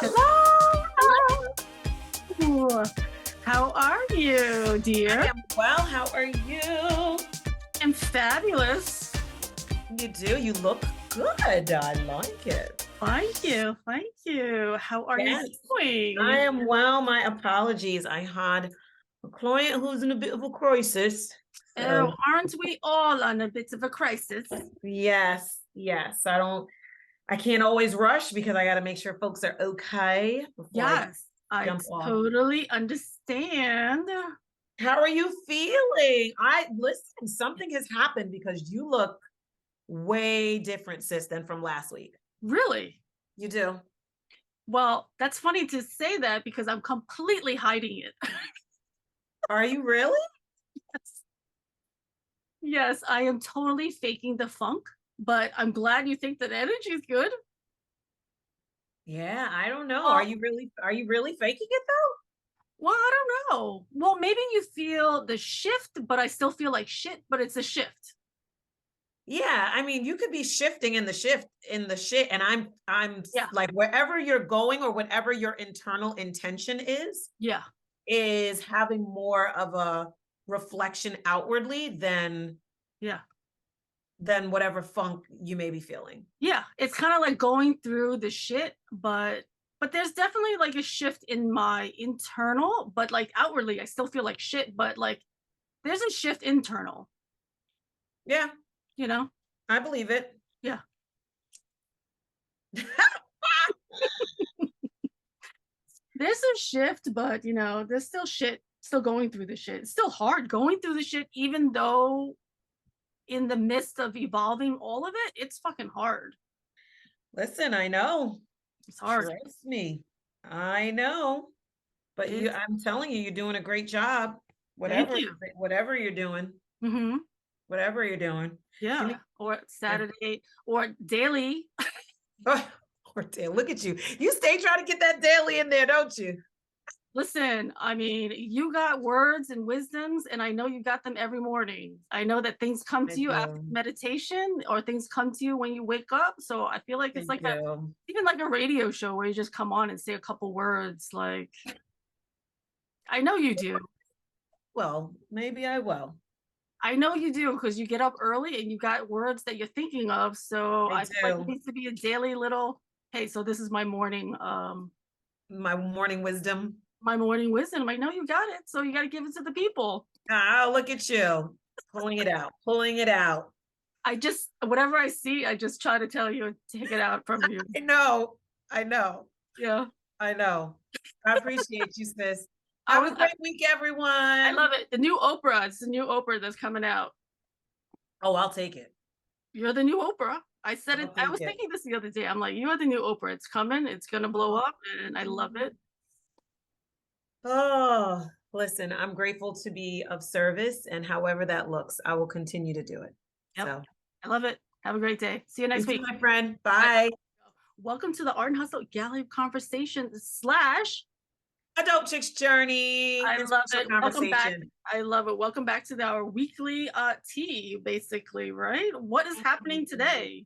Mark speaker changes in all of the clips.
Speaker 1: Hello.
Speaker 2: Hello. How are you, dear?
Speaker 1: I am well. How are you?
Speaker 2: I'm fabulous.
Speaker 1: You do. You look good. I like it.
Speaker 2: Thank you. Thank you. How are you doing?
Speaker 1: I am well. My apologies. I had a client who's in a bit of a crisis.
Speaker 2: Oh, aren't we all on a bit of a crisis?
Speaker 1: Yes. I can't always rush because I got to make sure folks are okay.
Speaker 2: Yes, I totally understand.
Speaker 1: How are you feeling? Listen, something has happened because you look way different, sis, than from last week.
Speaker 2: Really?
Speaker 1: You do?
Speaker 2: Well, that's funny to say that because I'm completely hiding it.
Speaker 1: Are you really?
Speaker 2: Yes, I am totally faking the funk, but I'm glad you think that energy is good.
Speaker 1: Yeah, I don't know. Are you really faking it though?
Speaker 2: Well, I don't know. Well, maybe you feel the shift, but I still feel like shit, but it's a shift.
Speaker 1: Yeah, I mean, you could be shifting in the shit, and I'm
Speaker 2: Yeah.
Speaker 1: like wherever you're going or whatever your internal intention is having more of a reflection outwardly than whatever funk you may be feeling.
Speaker 2: Yeah, it's kind of like going through the shit, but there's definitely like a shift in my internal, but like outwardly I still feel like shit, but like there's a shift internal.
Speaker 1: Yeah.
Speaker 2: You know?
Speaker 1: I believe it.
Speaker 2: Yeah. There's a shift, but you know, there's still shit, still going through the shit. It's still hard going through the shit, even though in the midst of evolving all of it, it's fucking hard.
Speaker 1: Listen, I know.
Speaker 2: It's hard.
Speaker 1: Trust me. I know. But I'm telling you, you're doing a great job. Whatever you're doing.
Speaker 2: Mm-hmm.
Speaker 1: Whatever you're doing.
Speaker 2: Yeah. Or Saturday or daily.
Speaker 1: Or daily. Look at you. You stay trying to get that daily in there, don't you?
Speaker 2: Listen, I mean, you got words and wisdoms, and I know you got them every morning. I know that things come to you after meditation, or things come to you when you wake up. So I feel like it's like even like a radio show where you just come on and say a couple words. Like, I know you do.
Speaker 1: Well, maybe I will.
Speaker 2: I know you do because you get up early and you got words that you're thinking of. So I feel like it needs to be a daily little, hey, so this is my morning.
Speaker 1: My morning wisdom.
Speaker 2: My morning wisdom. I know you got it. So you got to give it to the people.
Speaker 1: Oh, look at you. Pulling it out.
Speaker 2: Whatever I see, I just try to tell you, take it out from you.
Speaker 1: I know.
Speaker 2: Yeah.
Speaker 1: I know. I appreciate you, sis. Have a great week, everyone. I
Speaker 2: love it. The new Oprah. It's the new Oprah that's coming out.
Speaker 1: Oh, I'll take it.
Speaker 2: You're the new Oprah. I said it. I was thinking this the other day. I'm like, you're the new Oprah. It's coming. It's going to blow up. And I love it.
Speaker 1: Oh, listen, I'm grateful to be of service. And however that looks, I will continue to do it.
Speaker 2: Yep. So I love it. Have a great day. See you next week.
Speaker 1: My friend. Bye.
Speaker 2: Welcome to the Art and Hustle Gallery Conversation /
Speaker 1: a dope chick's journey.
Speaker 2: I love it. Welcome back. I love it. Welcome back to our weekly tea, basically, right? What is happening today?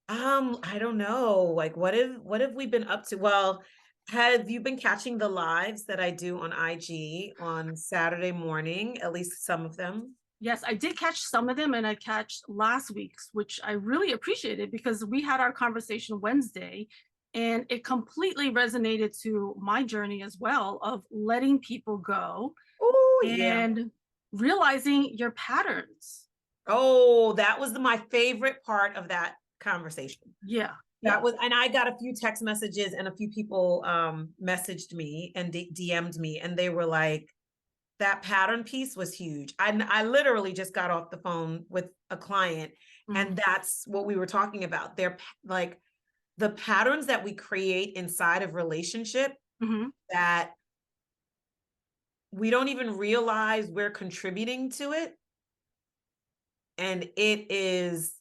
Speaker 1: I don't know. Like, what have we been up to? Well, have you been catching the lives that I do on IG on Saturday morning? At least some of them.
Speaker 2: Yes, I did catch some of them, and I catched last week's, which I really appreciated because we had our conversation Wednesday. And it completely resonated to my journey as well of letting people go and realizing your patterns.
Speaker 1: Oh, that was my favorite part of that conversation.
Speaker 2: Yeah.
Speaker 1: That was, and I got a few text messages and a few people messaged me and DM'd me, and they were like, that pattern piece was huge. I literally just got off the phone with a client, and that's what we were talking about. They're like, the patterns that we create inside of relationship that we don't even realize we're contributing to it. And it is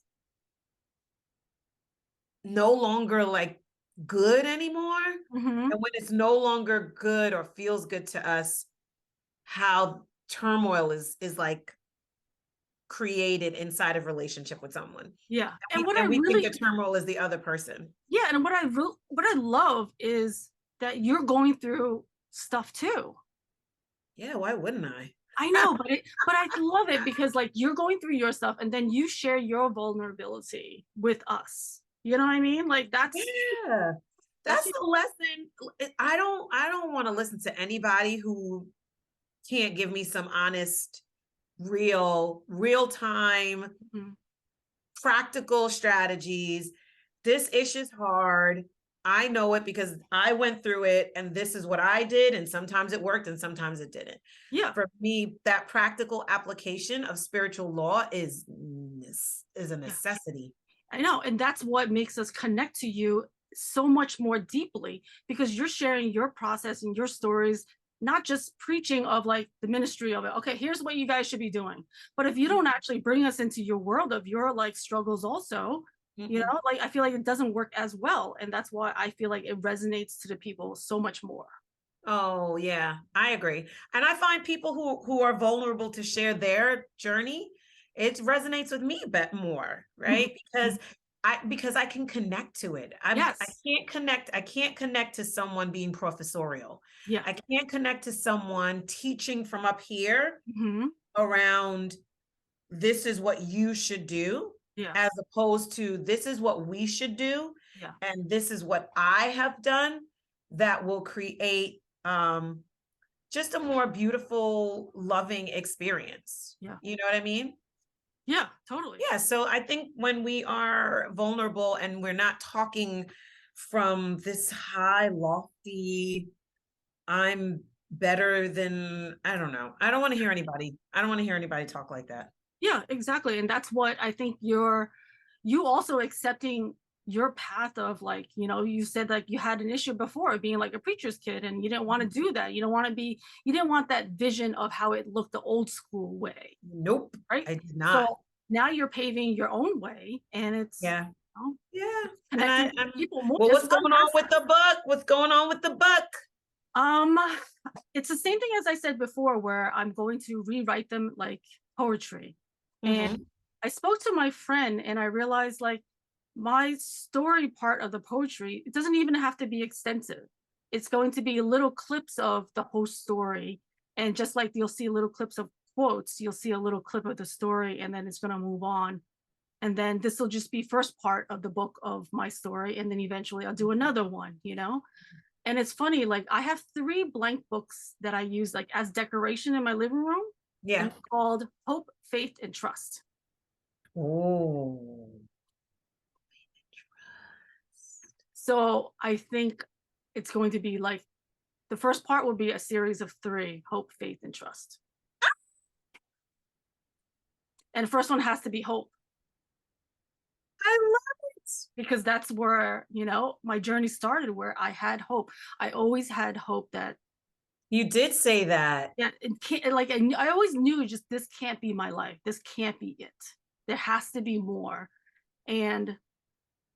Speaker 1: no longer like good anymore. And when it's no longer good or feels good to us, how turmoil is like created inside of relationship with someone.
Speaker 2: Yeah.
Speaker 1: And we think the turmoil is the other person.
Speaker 2: Yeah. And what I love is that you're going through stuff too.
Speaker 1: Yeah, why wouldn't I?
Speaker 2: I know, but I love it because like you're going through your stuff and then you share your vulnerability with us. You know what I mean? Like that's
Speaker 1: the lesson. I don't want to listen to anybody who can't give me some honest, real time, practical strategies. This issue's hard. I know it because I went through it and this is what I did. And sometimes it worked and sometimes it didn't.
Speaker 2: Yeah.
Speaker 1: For me, that practical application of spiritual law is a necessity.
Speaker 2: I know. And that's what makes us connect to you so much more deeply because you're sharing your process and your stories, not just preaching of like the ministry of it. Okay, here's what you guys should be doing. But if you don't actually bring us into your world of your like struggles also, you know, like I feel like it doesn't work as well. And that's why I feel like it resonates to the people so much more.
Speaker 1: Oh yeah, I agree. And I find people who are vulnerable to share their journey, it resonates with me a bit more, right? Because I can connect to it. I can't connect to someone being professorial.
Speaker 2: Yeah.
Speaker 1: I can't connect to someone teaching from up here around this is what you should do. Yeah. As opposed to this is what we should do. Yeah. And this is what I have done that will create just a more beautiful, loving experience. Yeah. You know what I mean?
Speaker 2: Yeah, totally.
Speaker 1: Yeah. So I think when we are vulnerable and we're not talking from this high, lofty, I'm better than, I don't know. I don't want to hear anybody talk like that.
Speaker 2: Yeah, exactly. And that's what I think you also accepting your path of like, you know, you said like you had an issue before being like a preacher's kid and you didn't want to do that. You didn't want that vision of how it looked the old school way.
Speaker 1: Nope.
Speaker 2: Right.
Speaker 1: I did not.
Speaker 2: So now you're paving your own way and it's,
Speaker 1: yeah.
Speaker 2: You know,
Speaker 1: yeah.
Speaker 2: Connecting to people more.
Speaker 1: Well, what's going on with the book? What's going on with the book?
Speaker 2: It's the same thing as I said before, where I'm going to rewrite them like poetry. And I spoke to my friend and I realized like my story part of the poetry, it doesn't even have to be extensive. It's going to be little clips of the whole story. And just like you'll see little clips of quotes, you'll see a little clip of the story and then it's going to move on. And then this will just be first part of the book of my story. And then eventually I'll do another one, you know? And it's funny, like I have 3 blank books that I use like as decoration in my living room. Yeah. It's called Hope, Faith, and Trust.
Speaker 1: Oh.
Speaker 2: So I think it's going to be like, the first part will be a series of 3, Hope, Faith, and Trust. And the first one has to be hope.
Speaker 1: I love it.
Speaker 2: Because that's where, you know, my journey started, where I had hope. I always had hope that.
Speaker 1: You did say that.
Speaker 2: Yeah, it can't, like I always knew just this can't be my life. This can't be it. There has to be more. And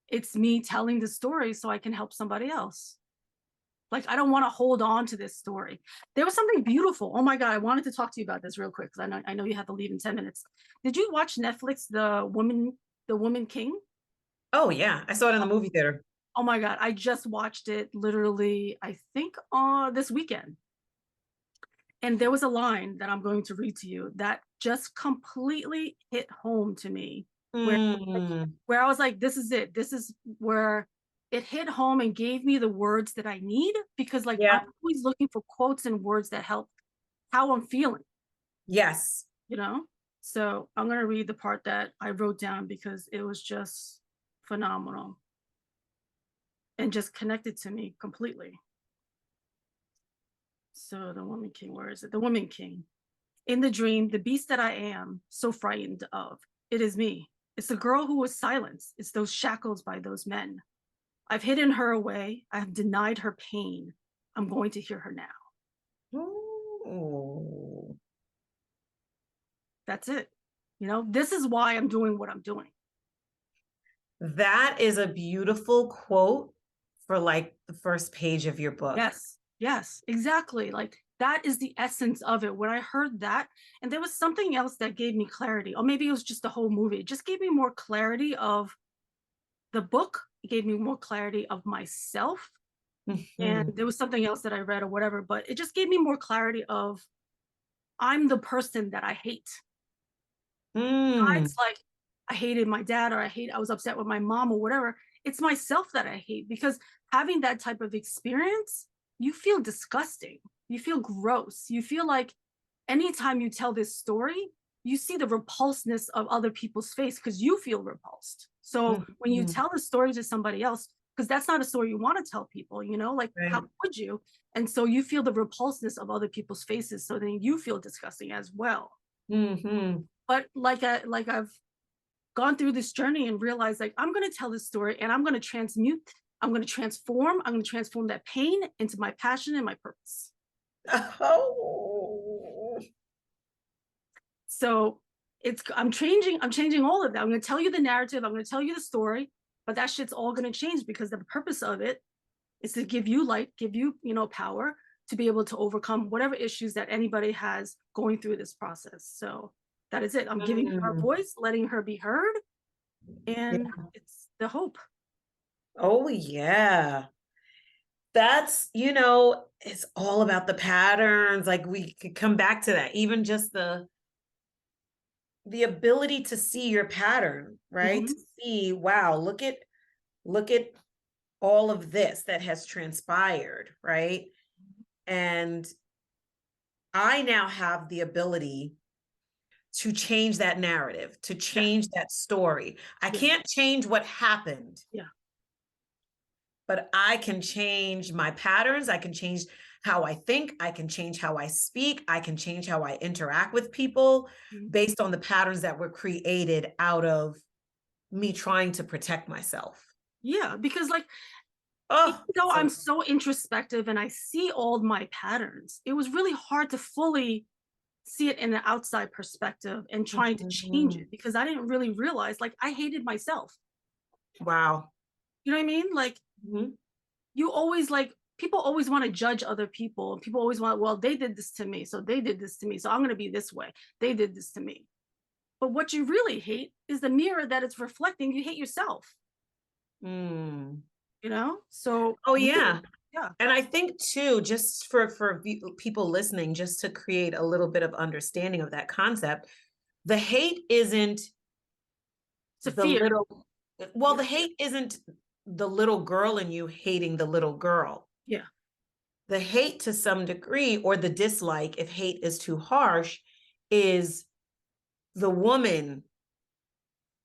Speaker 2: it's me telling the story so I can help somebody else. Like, I don't want to hold on to this story. There was something beautiful. Oh my God, I wanted to talk to you about this real quick because I know you have to leave in 10 minutes. Did you watch Netflix, The Woman King?
Speaker 1: Oh yeah, I saw it in the movie theater.
Speaker 2: Oh my God, I just watched it literally, I think this weekend. And there was a line that I'm going to read to you that just completely hit home to me. Where I was like, this is it. This is where it hit home and gave me the words that I need, because like I'm always looking for quotes and words that help how I'm feeling.
Speaker 1: Yes.
Speaker 2: You know? So I'm going to read the part that I wrote down because it was just phenomenal and just connected to me completely. So the Woman King, where is it? The Woman King. In the dream, the beast that I am so frightened of, it is me. It's the girl who was silenced. It's those shackles by those men. I've hidden her away. I have denied her pain. I'm going to hear her now.
Speaker 1: Ooh.
Speaker 2: That's it. You know, this is why I'm doing what I'm doing.
Speaker 1: That is a beautiful quote for like the first page of your book.
Speaker 2: Yes, yes, exactly. Like that is the essence of it. When I heard that, and there was something else that gave me clarity, or maybe it was just the whole movie. It just gave me more clarity of the book. It gave me more clarity of myself. And there was something else that I read or whatever, but it just gave me more clarity of I'm the person that I hate. It's like I hated my dad, or I was upset with my mom or whatever. It's myself that I hate, because having that type of experience, you feel disgusting. You feel gross. You feel like anytime you tell this story, you see the repulsiveness of other people's face because you feel repulsed. So when you tell the story to somebody else, because that's not a story you want to tell people, you know, like how would you? And so you feel the repulsiveness of other people's faces. So then you feel disgusting as well. But like I've gone through this journey and realized, like, I'm going to tell this story and I'm going to transform. I'm going to transform that pain into my passion and my purpose.
Speaker 1: Oh.
Speaker 2: So I'm changing all of that. I'm going to tell you the narrative. I'm going to tell you the story, but that shit's all going to change, because the purpose of it is to give you light, give you, power to be able to overcome whatever issues that anybody has going through this process. So that is it. I'm giving her a voice, letting her be heard, and it's the hope.
Speaker 1: Oh, yeah. That's, it's all about the patterns. Like, we could come back to that, even just the ability to see your pattern, right? To see, wow, look at all of this that has transpired, right? And I now have the ability to change that narrative, to change that story. I can't change what happened. But I can change my patterns. I can change how I think. I can change how I speak. I can change how I interact with people based on the patterns that were created out of me trying to protect myself.
Speaker 2: Yeah, because I'm so introspective and I see all my patterns, it was really hard to fully see it in an outside perspective and trying to change it, because I didn't really realize, like, I hated myself.
Speaker 1: Wow.
Speaker 2: You know what I mean? Like, you always, like, people always want to judge other people, and people always want, well, they did this to me, so they did this to me, so I'm going to be this way. They did this to me. But what you really hate is the mirror that it's reflecting. You hate yourself. So
Speaker 1: yeah. And I think too, just for people listening, just to create a little bit of understanding of that concept, the hate isn't the hate isn't the little girl in you hating the little girl. The hate, to some degree, or the dislike, if hate is too harsh, is the woman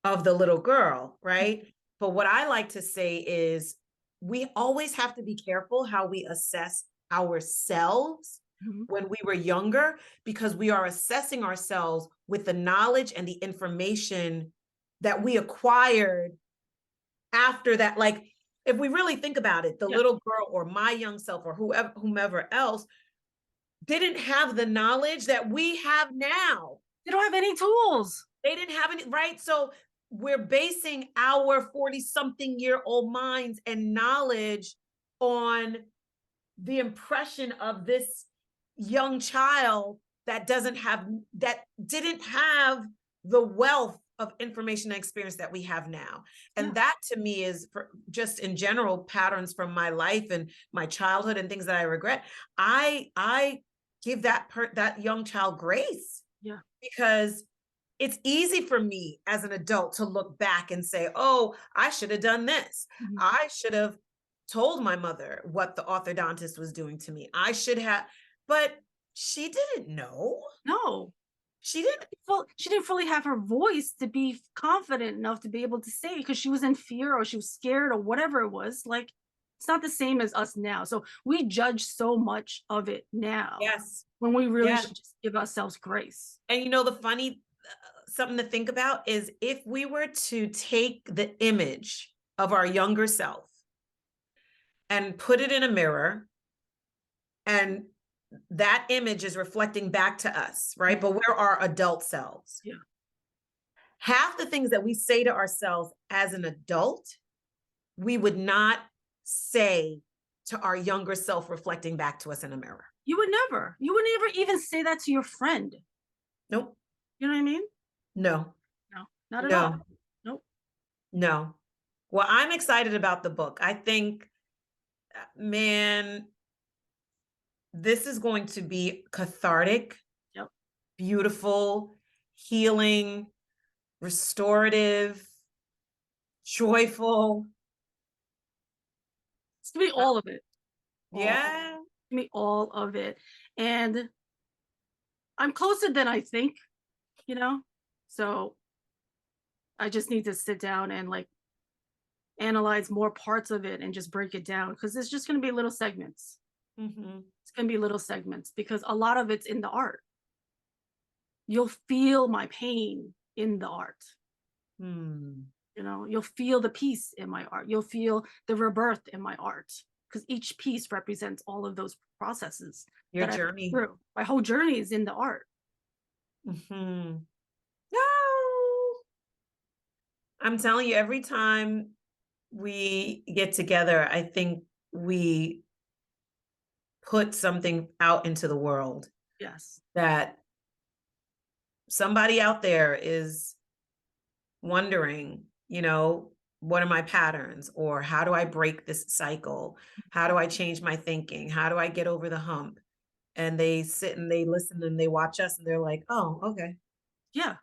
Speaker 1: of the little girl, right? But what I like to say is, we always have to be careful how we assess ourselves when we were younger, because we are assessing ourselves with the knowledge and the information that we acquired after that. Like, if we really think about it, the little girl or my young self or whomever else didn't have the knowledge that we have now.
Speaker 2: They don't have any tools.
Speaker 1: They didn't have any, right? So we're basing our 40-something-year-old minds and knowledge on the impression of this young child that didn't have the wealth of information and experience that we have now. And that, to me, is just in general patterns from my life and my childhood and things that I regret. I give that young child grace. Because it's easy for me as an adult to look back and say, oh, I should have done this. I should have told my mother what the orthodontist was doing to me. I should have, but she didn't know.
Speaker 2: No.
Speaker 1: She didn't
Speaker 2: fully have her voice to be confident enough to be able to say it, because she was in fear or she was scared or whatever it was. Like, it's not the same as us now. So we judge so much of it now. When we really should just give ourselves grace.
Speaker 1: And the funny, something to think about is, if we were to take the image of our younger self and put it in a mirror, and that image is reflecting back to us, right? But we're our adult selves. Half the things that we say to ourselves as an adult, we would not say to our younger self reflecting back to us in a mirror.
Speaker 2: You would never even say that to your friend.
Speaker 1: Nope.
Speaker 2: You know what I mean?
Speaker 1: No.
Speaker 2: No, not at all.
Speaker 1: No.
Speaker 2: Nope.
Speaker 1: No. Well, I'm excited about the book. I think, man, this is going to be cathartic,
Speaker 2: Yep.
Speaker 1: beautiful, healing, restorative, joyful.
Speaker 2: It's gonna be all of it.
Speaker 1: Yeah.
Speaker 2: It's gonna be all of it. And I'm closer than I think, you know? So I just need to sit down and like analyze more parts of it and just break it down, because it's just going to be little segments.
Speaker 1: Mm-hmm.
Speaker 2: It's going to be little segments because a lot of it's in the art. You'll feel my pain in the art. You know, you'll feel the peace in my art. You'll feel the rebirth in my art, because each piece represents all of those processes.
Speaker 1: Your journey.
Speaker 2: Through. My whole journey is in the art.
Speaker 1: Mm-hmm. No. I'm telling you, every time we get together, I think we put something out into the world.
Speaker 2: Yes.
Speaker 1: That somebody out there is wondering, you know, what are my patterns, or how do I break this cycle? How do I change my thinking? How do I get over the hump? And they sit and they listen and they watch us and they're like, oh, okay.
Speaker 2: Yeah.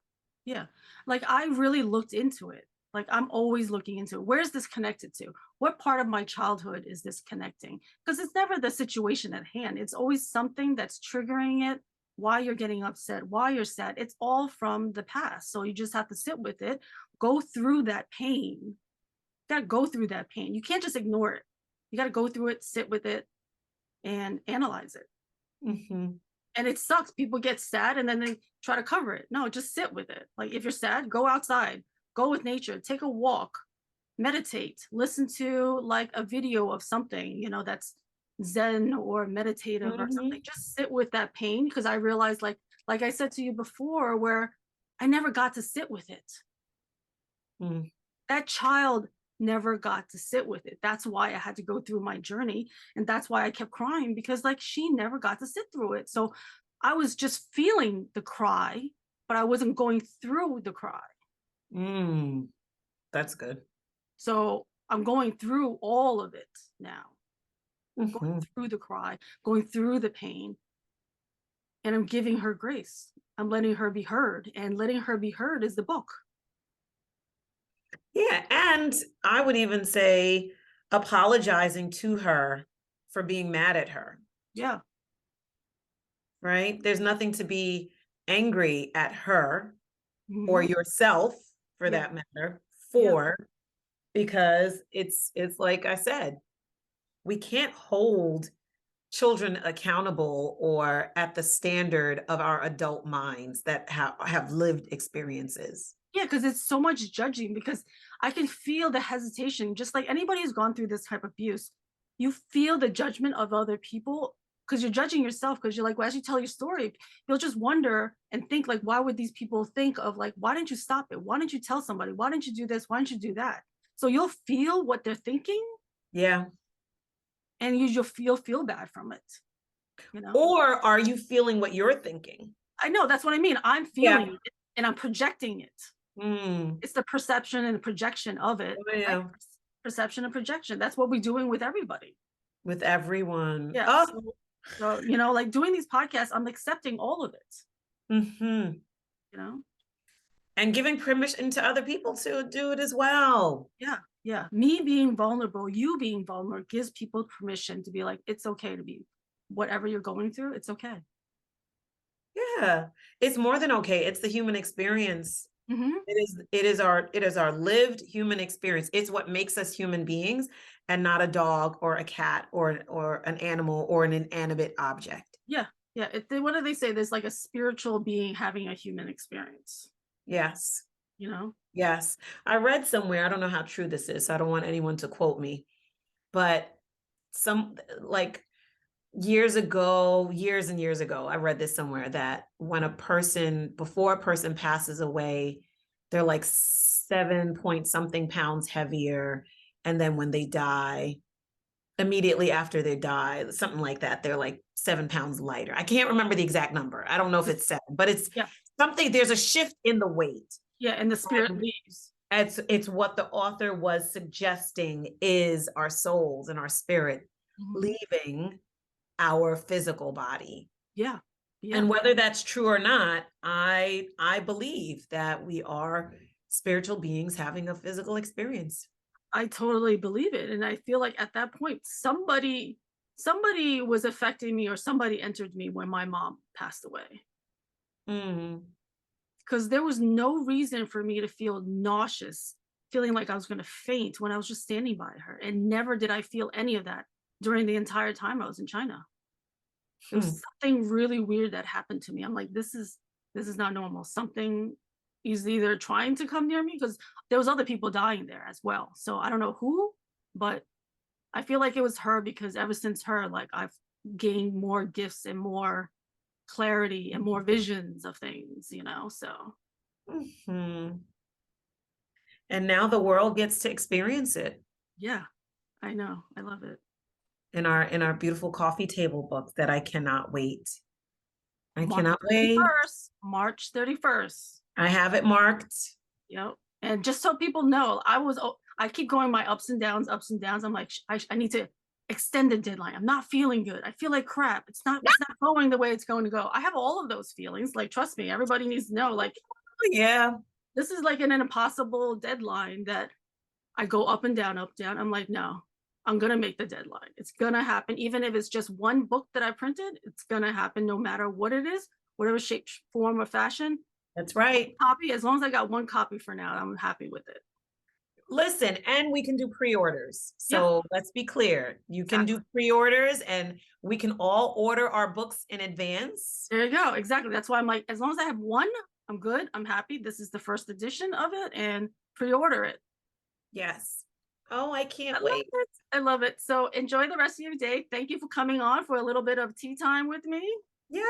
Speaker 2: Yeah. Like I really looked into it. Like I'm always looking into it. Where's this connected to? What part of my childhood is this connecting? Because it's never the situation at hand. It's always something that's triggering it, why you're getting upset, why you're sad. It's all from the past. So you just have to sit with it, go through that pain. You got to go through that pain. You can't just ignore it. You got to go through it, sit with it, and analyze it.
Speaker 1: Mm-hmm.
Speaker 2: And it sucks. People get sad and then they try to cover it. No, just sit with it. Like if you're sad, go outside, go with nature, take a walk, meditate, listen to like a video of something, you know, that's Zen or meditative or something. Just sit with that pain, because I realized, like I said to you before, where I never got to sit with it. That child never got to sit with it. That's why I had to go through my journey, and that's why I kept crying, because like she never got to sit through it. So I was just feeling the cry, but I wasn't going through the cry.
Speaker 1: That's good.
Speaker 2: So I'm going through all of it now. Going through the cry, going through the pain, and I'm giving her grace. I'm letting her be heard, and letting her be heard is the book.
Speaker 1: Yeah, and I would even say apologizing to her for being mad at her.
Speaker 2: Yeah.
Speaker 1: Right? There's nothing to be angry at her or yourself, for that matter, for, because it's like I said, we can't hold children accountable or at the standard of our adult minds that have lived experiences.
Speaker 2: Yeah, because it's so much judging, because I can feel the hesitation, just like anybody who's gone through this type of abuse. You feel the judgment of other people because you're judging yourself, because you're like, well, as you tell your story, you'll just wonder and think like, why would these people think of like, why didn't you stop it? Why didn't you tell somebody? Why didn't you do this? Why didn't you do that? So you'll feel what they're thinking.
Speaker 1: Yeah.
Speaker 2: And you'll feel bad from it. You know?
Speaker 1: Or are you feeling what you're thinking?
Speaker 2: I know, that's what I mean. I'm feeling it and I'm projecting it. It's the perception and the projection of it.
Speaker 1: Oh, yeah.
Speaker 2: Right? Perception and projection. That's what we're doing with everybody.
Speaker 1: With everyone.
Speaker 2: Yeah.
Speaker 1: Oh.
Speaker 2: So, you know, like doing these podcasts, I'm accepting all of it. You know?
Speaker 1: And giving permission to other people to do it as well.
Speaker 2: Yeah. Yeah. Me being vulnerable, you being vulnerable gives people permission to be like, it's okay to be whatever you're going through. It's okay.
Speaker 1: Yeah. It's more than okay. It's the human experience. It is our lived human experience. It's what makes us human beings, and not a dog or a cat or an animal or an inanimate object.
Speaker 2: Yeah. Yeah. What do they say? There's like a spiritual being having a human experience.
Speaker 1: Yes.
Speaker 2: You know?
Speaker 1: Yes. I read somewhere, I don't know how true this is, so I don't want anyone to quote me, but some like years and years ago, I read this somewhere, that when before a person passes away, they're like 7 point something pounds heavier. And then when they die, immediately after they die, something like that, they're like 7 pounds lighter. I can't remember the exact number. I don't know if it's 7, but it's something, there's a shift in the weight.
Speaker 2: Yeah, and the spirit leaves.
Speaker 1: It's what the author was suggesting is our souls and our spirit leaving our physical body.
Speaker 2: Yeah. Yeah.
Speaker 1: And whether that's true or not, I believe that we are spiritual beings having a physical experience.
Speaker 2: I totally believe it. And I feel like at that point, somebody was affecting me, or somebody entered me when my mom passed away. Because there was no reason for me to feel nauseous, feeling like I was going to faint when I was just standing by her. And never did I feel any of that during the entire time I was in China. There was something really weird that happened to me. I'm like, this is not normal. Something is either trying to come near me, because there was other people dying there as well. So I don't know who, but I feel like it was her, because ever since her, like, I've gained more gifts and more clarity and more visions of things, you know, so.
Speaker 1: And now the world gets to experience it.
Speaker 2: Yeah, I know. I love it.
Speaker 1: In our beautiful coffee table book that I cannot wait. I
Speaker 2: March
Speaker 1: cannot wait.
Speaker 2: March 31st.
Speaker 1: I have it marked.
Speaker 2: Yep. And just so people know, I keep going my ups and downs. I'm like, I need to extend the deadline. I'm not feeling good. I feel like crap. It's not going the way it's going to go. I have all of those feelings. Like, trust me, everybody needs to know, like,
Speaker 1: yeah,
Speaker 2: this is like an impossible deadline that I go up and down, up, down. I'm like, no, I'm going to make the deadline. It's going to happen. Even if it's just one book that I printed, it's going to happen no matter what it is, whatever shape, form, or fashion.
Speaker 1: That's right.
Speaker 2: Copy. As long as I got one copy for now, I'm happy with it.
Speaker 1: Listen, and we can do pre-orders. So let's be clear. You can do pre-orders, and we can all order our books in advance.
Speaker 2: There you go. Exactly. That's why I'm like, as long as I have one, I'm good. I'm happy. This is the first edition of it, and pre-order it.
Speaker 1: Yes. Oh, I can't wait.
Speaker 2: I love it. So enjoy the rest of your day. Thank you for coming on for a little bit of tea time with me.
Speaker 1: Yes.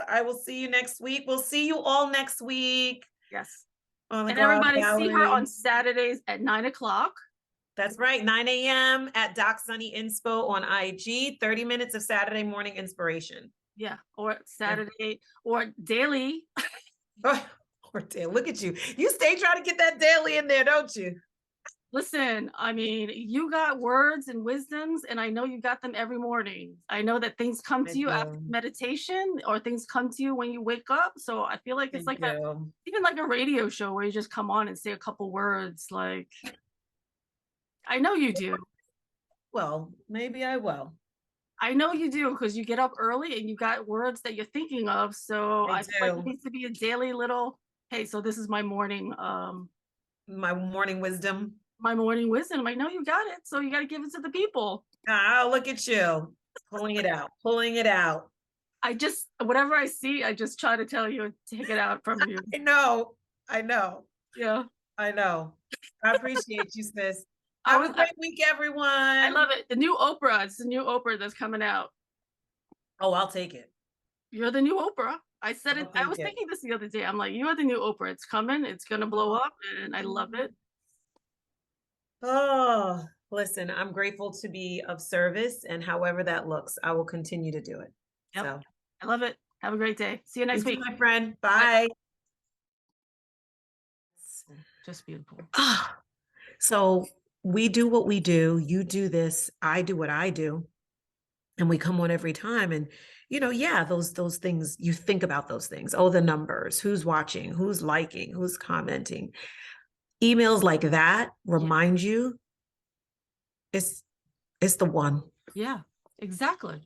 Speaker 1: I will see you next week. We'll see you all next week.
Speaker 2: Yes.
Speaker 1: And
Speaker 2: everybody see her on Saturdays at 9 o'clock.
Speaker 1: That's right. 9 a.m. at DocSunne Inspo on IG. 30 minutes of Saturday morning inspiration.
Speaker 2: Yeah. Or Saturday or daily.
Speaker 1: Or daily. Look at you. You stay trying to get that daily in there, don't you?
Speaker 2: Listen, I mean, you got words and wisdoms, and I know you got them every morning. I know that things come to you after meditation, or things come to you when you wake up. So I feel like it's like even like a radio show where you just come on and say a couple words. Like, I know you do.
Speaker 1: Well, maybe I will.
Speaker 2: I know you do, because you get up early and you got words that you're thinking of. So I feel like it needs to be a daily little, hey, so this is my morning.
Speaker 1: My morning wisdom.
Speaker 2: My morning wisdom. I know you got it, so you got to give it to the people.
Speaker 1: Oh, look at you pulling it out.
Speaker 2: I just, whatever I see, I just try to tell you, take it out from you.
Speaker 1: I know.
Speaker 2: Yeah,
Speaker 1: I know. I appreciate you, sis. Have a great week, everyone.
Speaker 2: I love it. The new Oprah. It's the new Oprah that's coming out.
Speaker 1: Oh, I'll take it.
Speaker 2: You're the new Oprah. I said it. I was thinking this the other day. I'm like, you are the new Oprah. It's coming. It's gonna blow up, and I love it.
Speaker 1: Oh, listen, I'm grateful to be of service, and however that looks, I will continue to do it.
Speaker 2: Yep.
Speaker 1: So
Speaker 2: I love it. Have a great day. See you next week,
Speaker 1: my friend. Bye.
Speaker 2: Just beautiful.
Speaker 1: So we do what we do. You do this. I do what I do. And we come on every time. And, you know, those things, you think about those things. Oh, the numbers, who's watching, who's liking, who's commenting. Emails like that remind you it's the one.
Speaker 2: Yeah, exactly.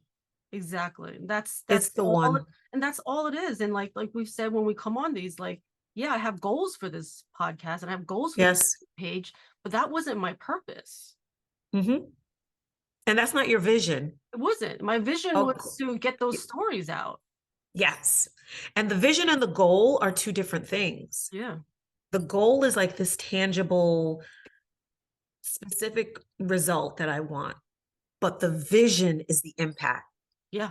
Speaker 2: That's
Speaker 1: it's the one.
Speaker 2: And that's all it is. And like we've said, when we come on these, like, yeah, I have goals for this podcast and I have goals for this page, but that wasn't my purpose.
Speaker 1: And that's not your vision.
Speaker 2: It wasn't. My vision was to get those stories out.
Speaker 1: Yes. And the vision and the goal are two different things.
Speaker 2: Yeah.
Speaker 1: The goal is like this tangible, specific result that I want, but the vision is the impact.
Speaker 2: Yeah.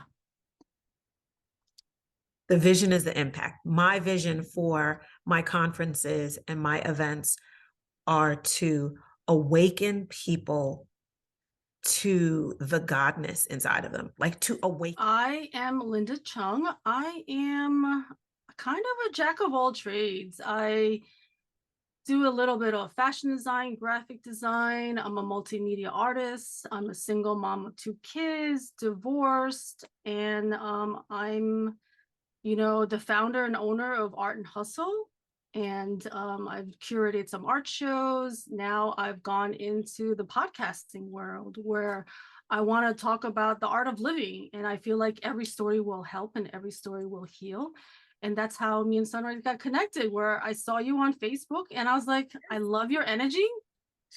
Speaker 1: The vision is the impact. My vision for my conferences and my events are to awaken people to the godness inside of them, like to awaken?
Speaker 2: I am LindaLCheung. I am kind of a jack of all trades. I do a little bit of fashion design, graphic design. I'm a multimedia artist. I'm a single mom of 2 kids, divorced, and I'm, the founder and owner of ArtandHustle. And I've curated some art shows. Now I've gone into the podcasting world where I want to talk about the art of living. And I feel like every story will help and every story will heal. And that's how me and Sunne-Ryse got connected, where I saw you on Facebook and I was like, I love your energy.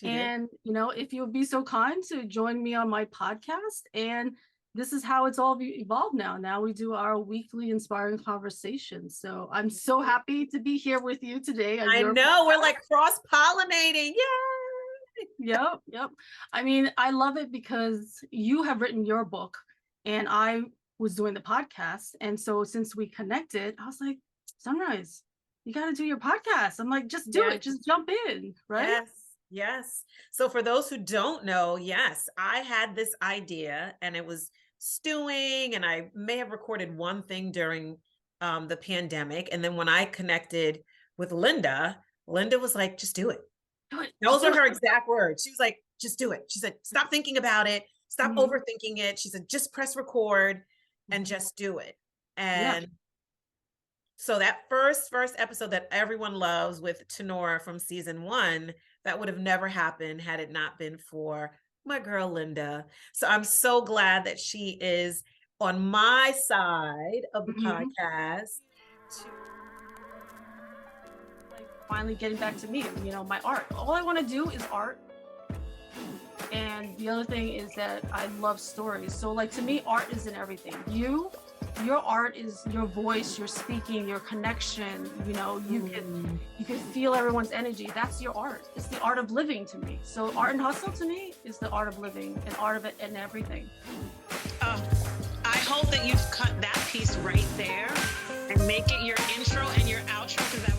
Speaker 2: And, if you would be so kind to join me on my podcast. And this is how it's all evolved now. Now we do our weekly inspiring conversations. So I'm so happy to be here with you today.
Speaker 1: I know, we're like cross-pollinating. Yay!
Speaker 2: Yep. I mean, I love it because you have written your book and I was doing the podcast. And so since we connected, I was like, Sunne-Ryse, you got to do your podcast. I'm like, just do it. Just jump in. Right.
Speaker 1: Yes. So for those who don't know, yes, I had this idea and it was stewing, and I may have recorded one thing during the pandemic. And then when I connected with Linda was like, just do it. Those are her exact words. She was like, just do it. She said, stop thinking about it. Stop overthinking it. She said, just press record and just do it. And so that first episode that everyone loves with Tenora from season 1, that would have never happened had it not been for my girl, Linda. So I'm so glad that she is on my side of the podcast.
Speaker 2: Like finally getting back to me, my art. All I want to do is art. And the other thing is that I love stories. So like to me, art isn't everything. Your art is your voice, your speaking, your connection. You can feel everyone's energy. That's your art. It's the art of living to me. So art and hustle to me is the art of living and art of it and everything.
Speaker 3: I hope that you've cut that piece right there and make it your intro and your outro, because that